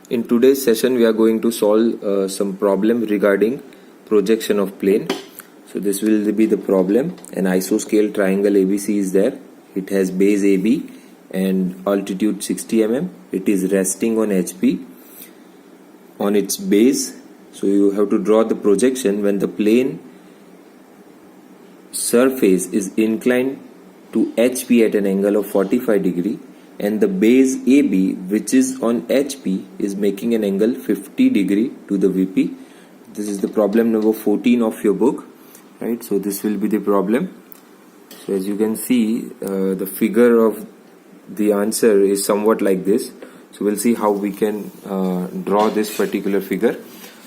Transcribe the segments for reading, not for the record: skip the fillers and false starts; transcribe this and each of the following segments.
In today's session we are going to solve some problem regarding projection of plane. So this will be the problem. An isoscale triangle ABC is there. It has base AB and altitude 60 mm. It is resting on HP on its base. So you have to draw the projection when the plane surface is inclined to HP at an angle of 45 degree and the base AB which is on HP is making an angle 50 degree to the VP. This is the problem number 14 of your book, right? So this will be the problem. So as you can see, the figure of the answer is somewhat like this. So we'll see how we can draw this particular figure.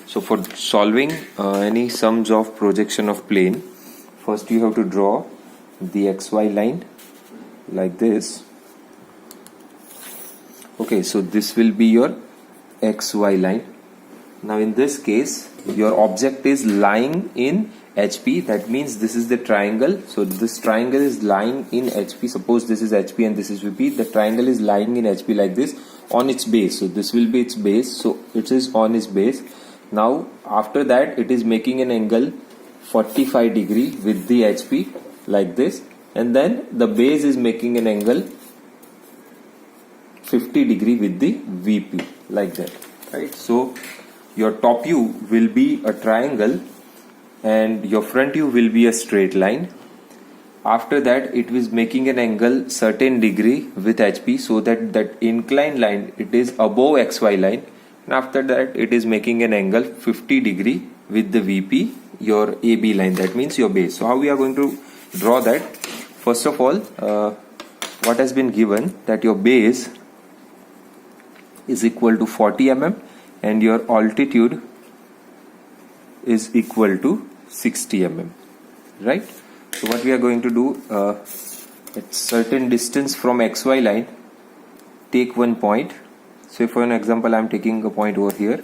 So for solving any sums of projection of plane, first you have to draw the XY line like this. Okay, so this will be your XY line. Now in this case, your object is lying in HP. That means this is the triangle. So this triangle is lying in HP. Suppose this is HP and this is VP. The triangle is lying in HP like this on its base. So this will be its base. So it is on its base. Now after that, it is making an angle 45 degree with the HP like this. And then the base is making an angle 50 degree with the VP like that, right? So your top view will be a triangle and your front view will be a straight line. After that, it is making an angle certain degree with HP, so that inclined line, it is above XY line, and after that it is making an angle 50 degree with the VP, your AB line, that means your base. So how we are going to draw that? First of all, what has been given, that your base is equal to 40 mm and your altitude is equal to 60 mm, right? So what we are going to do, at certain distance from XY line, take one point. Say for an example, I am taking a point over here.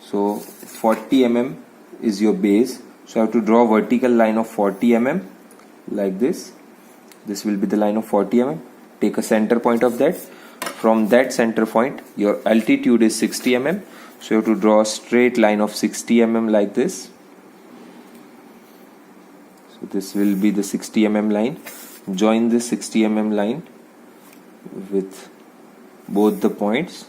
So 40 mm is your base. So I have to draw a vertical line of 40 mm like this. This will be the line of 40 mm. Take a center point of that. From that center point, your altitude is 60 mm. So you have to draw a straight line of 60 mm like this. So this will be the 60 mm line. Join this 60 mm line with both the points.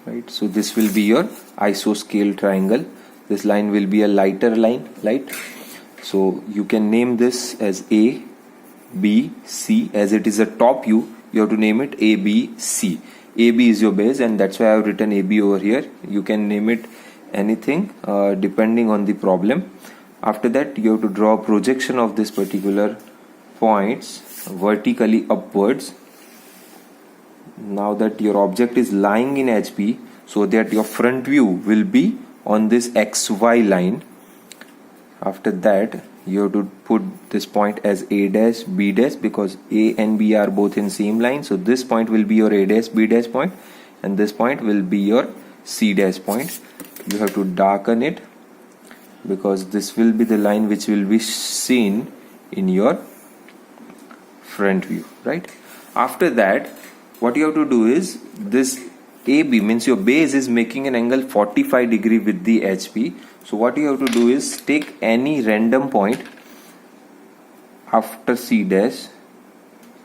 Right. So this will be your isoscale triangle. This line will be a lighter line, light. So you can name this as A, B, C. As it is a top view, you have to name it A, B, C. AB is your base, and that's why I have written AB over here. You can name it anything depending on the problem. After that, you have to draw a projection of this particular points vertically upwards. Now that your object is lying in HP, so that your front view will be on this XY line. After that, you have to put this point as A dash, B dash, because A and B are both in same line. So this point will be your A dash, B dash point, and this point will be your C dash point. You have to darken it because this will be the line which will be seen in your front view, right? After that, what you have to do is, this AB means your base is making an angle 45 degree with the HP. So what you have to do is take any random point after C dash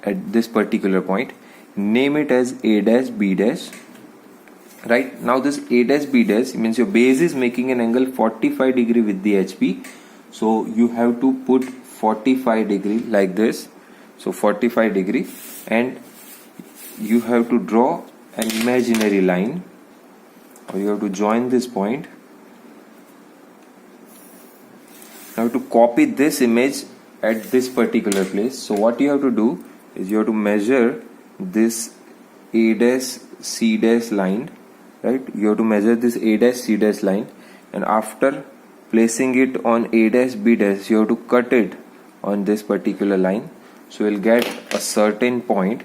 at this particular point, name it as A dash, B dash, right? Now this A dash, B dash means your base is making an angle 45 degree with the HP. So you have to put 45 degree like this. So 45 degree, and you have to draw an imaginary line, or you have to join this point. You have to copy this image at this particular place. So what you have to do is you have to measure this A dash C dash line, right? You have to measure this A dash C dash line, and after placing it on A dash B dash, you have to cut it on this particular line. So you'll get a certain point.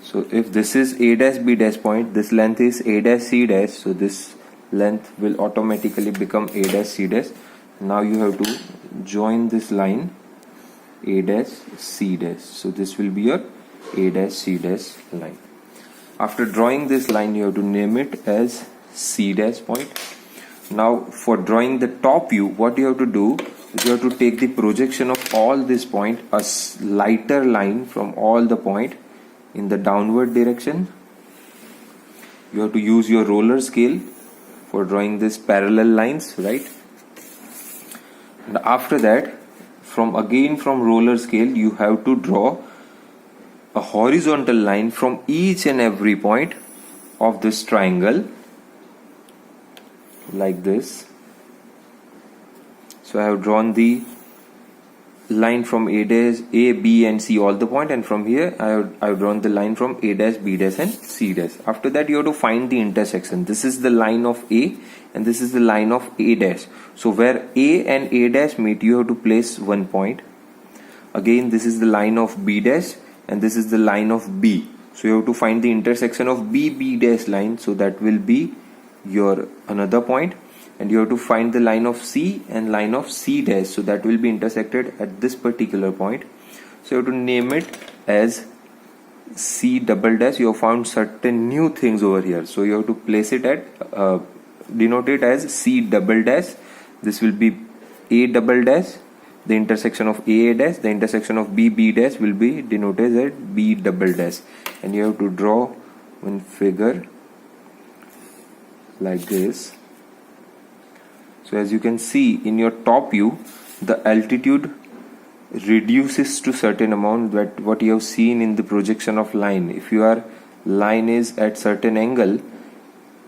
So if this is A dash B dash point, this length is A dash C dash, so this length will automatically become A dash C dash. Now you have to join this line A dash C dash. So this will be your A dash C dash line. After drawing this line, you have to name it as C dash point. Now for drawing the top view, what you have to do is you have to take the projection of all this point, a lighter line from all the point in the downward direction. You have to use your roller scale for drawing this parallel lines, right? And after that, from roller scale, you have to draw a horizontal line from each and every point of this triangle, like this. So I have drawn the line from A dash, A, B and C, all the point, and from here I have drawn the line from A dash, B dash and C dash. After that, you have to find the intersection. This is the line of A and this is the line of A dash. So where A and A dash meet, you have to place one point. Again, this is the line of B dash and this is the line of B. So you have to find the intersection of B, B dash line. So that will be your another point. And you have to find the line of C and line of C dash. So that will be intersected at this particular point. So you have to name it as C double dash. You have found certain new things over here. So you have to place it at, denote it as C double dash. This will be A double dash. The intersection of A dash, the intersection of B, B dash will be denoted as B double dash. And you have to draw one figure like this. So as you can see in your top view, the altitude reduces to certain amount, that what you have seen in the projection of line. If your line is at certain angle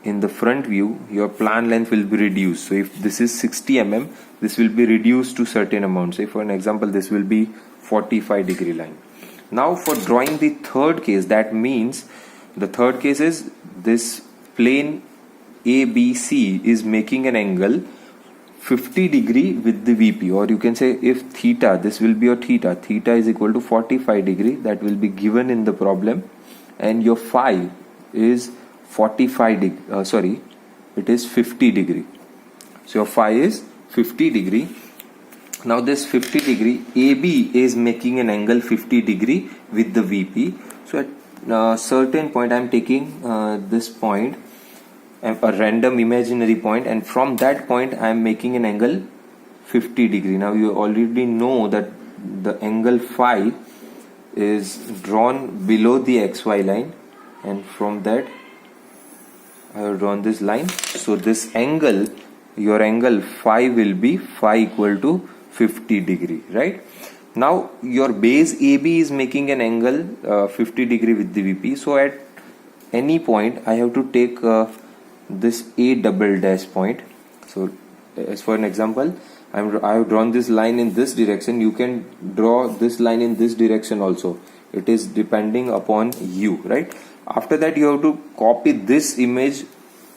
in the front view, your plan length will be reduced. So if this is 60 mm, this will be reduced to certain amount. Say for an example, this will be 45-degree line. Now for drawing the third case, that means the third case is this plane ABC is making an angle 50-degree with the VP, or you can say if theta, this will be your theta is equal to 45-degree, that will be given in the problem, and your phi is 45 it is 50-degree. So your phi is 50-degree. Now this 50-degree, AB is making an angle 50-degree with the VP. So at a certain point I am taking this point, a random imaginary point, and from that point I am making an angle 50-degree. Now you already know that the angle phi is drawn below the XY line, and from that I have drawn this line. So this angle, your angle phi will be phi equal to 50-degree, right? Now your base AB is making an angle 50-degree with the VP. So at any point I have to take this A double dash point. So as for an example, I have drawn this line in this direction. You can draw this line in this direction also. It is depending upon you, right? After that, you have to copy this image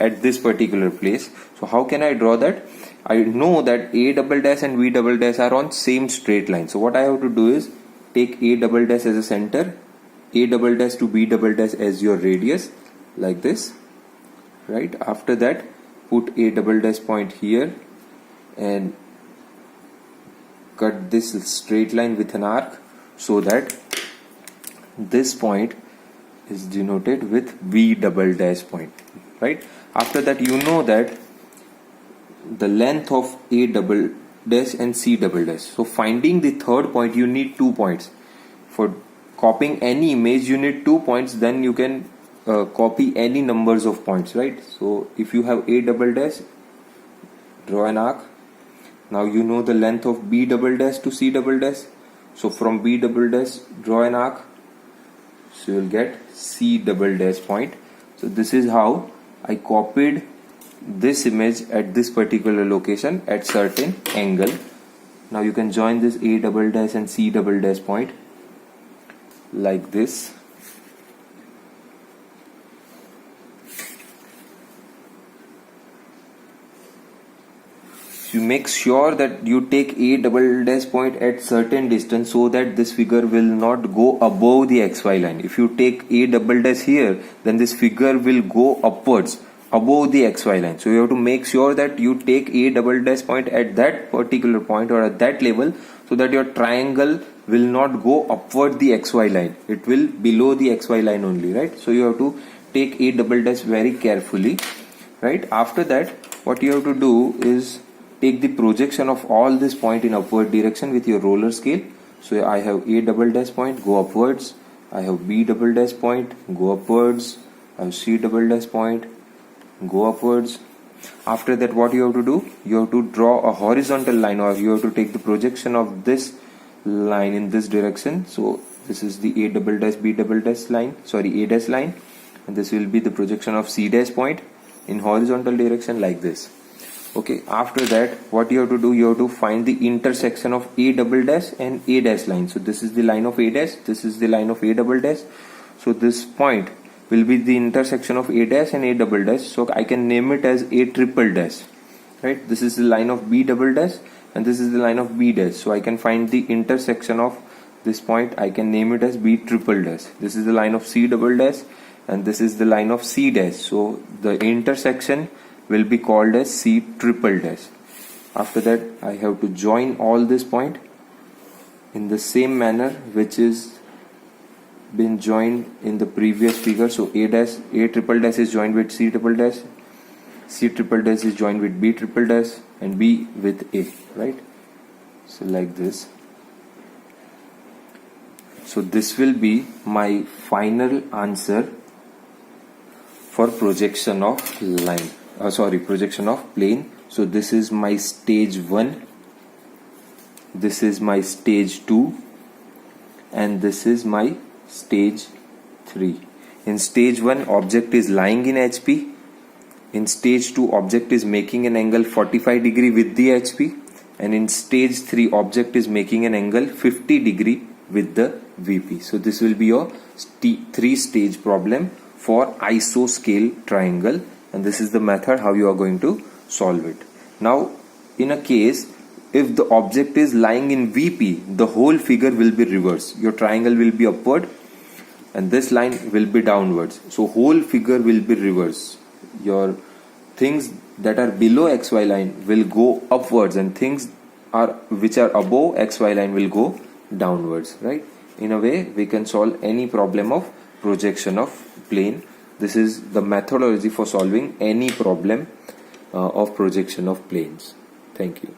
at this particular place. So how can I draw that? I know that A double dash and V double dash are on same straight line. So what I have to do is take A double dash as a center, A double dash to B double dash as your radius, like this, right? After that, put A double dash point here and cut this straight line with an arc, so that this point is denoted with V double dash point, right? After that, you know that the length of A double dash and C double dash. So finding the third point, you need 2 points. For copying any image, you need 2 points. Then you can copy any numbers of points, right? So if you have A double dash, draw an arc. Now you know the length of B double dash to C double dash. So from B double dash, draw an arc. So you will get C double dash point. So this is how I copied this image at this particular location at certain angle. Now you can join this A double dash and C double dash point like this. You make sure that you take A double dash point at certain distance, so that this figure will not go above the XY line. If you take A double dash here, then this figure will go upwards above the XY line. So you have to make sure that you take A double dash point at that particular point or at that level, so that your triangle will not go upward the xy line. It will below the xy line only, right? So you have to take A double dash very carefully, right? After that, what you have to do is take the projection of all this point in upward direction with your roller scale. So I have A double dash point, go upwards. I have B double dash point, go upwards. I have C double dash point, go upwards. After that, what you have to do? You have to draw a horizontal line, or you have to take the projection of this line in this direction. So this is the A double dash B double dash line, sorry, A dash line, and this will be the projection of C dash point in horizontal direction like this. Okay, after that, what you have to do? You have to find the intersection of A double dash and A dash line. So this is the line of A dash, this is the line of A double dash. So this point will be the intersection of A dash and A double dash. So I can name it as A triple dash, right? This is the line of B double dash and this is the line of B dash. So I can find the intersection of this point. I can name it as B triple dash. This is the line of C double dash and this is the line of C dash. So the intersection will be called as C triple dash. After that, I have to join all this point in the same manner which is been joined in the previous figure. So A triple dash is joined with C triple dash, C triple dash is joined with B triple dash, and B with A, right? So like this. So this will be my final answer for projection of line. Projection of plane. So this is my stage 1, this is my stage 2, and this is my stage 3. In stage 1, object is lying in HP. In stage 2, object is making an angle 45 degree with the HP. And in stage 3, object is making an angle 50 degree with the VP. So this will be your 3-stage problem for isoscale triangle. And this is the method how you are going to solve it. Now, in a case, if the object is lying in VP, the whole figure will be reversed. Your triangle will be upward and this line will be downwards. So whole figure will be reversed. Your things that are below XY line will go upwards and things which are above XY line will go downwards, right? In a way, we can solve any problem of projection of plane. This is the methodology for solving any problem of projection of planes. Thank you.